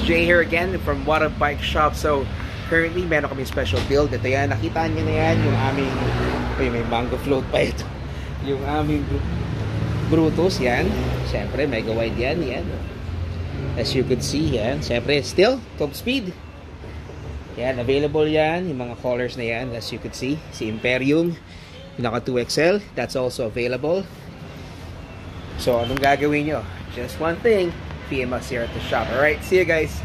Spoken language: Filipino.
Jay here again from What Up Bike Shop. So currently meron kami special build. Ito yan, nakita niyo na yan yung aming may mango float pa ito. Yung aming Brutus yan. Siyempre mega wide yan. As you could see yan. Siyempre still top speed. Yan, available yan. Yung mga colors na yan, as you could see. Si Imperium, yung naka 2XL, that's also available. So, anong gagawin nyo? Just one thing, PM us here at the shop. Alright, see you guys.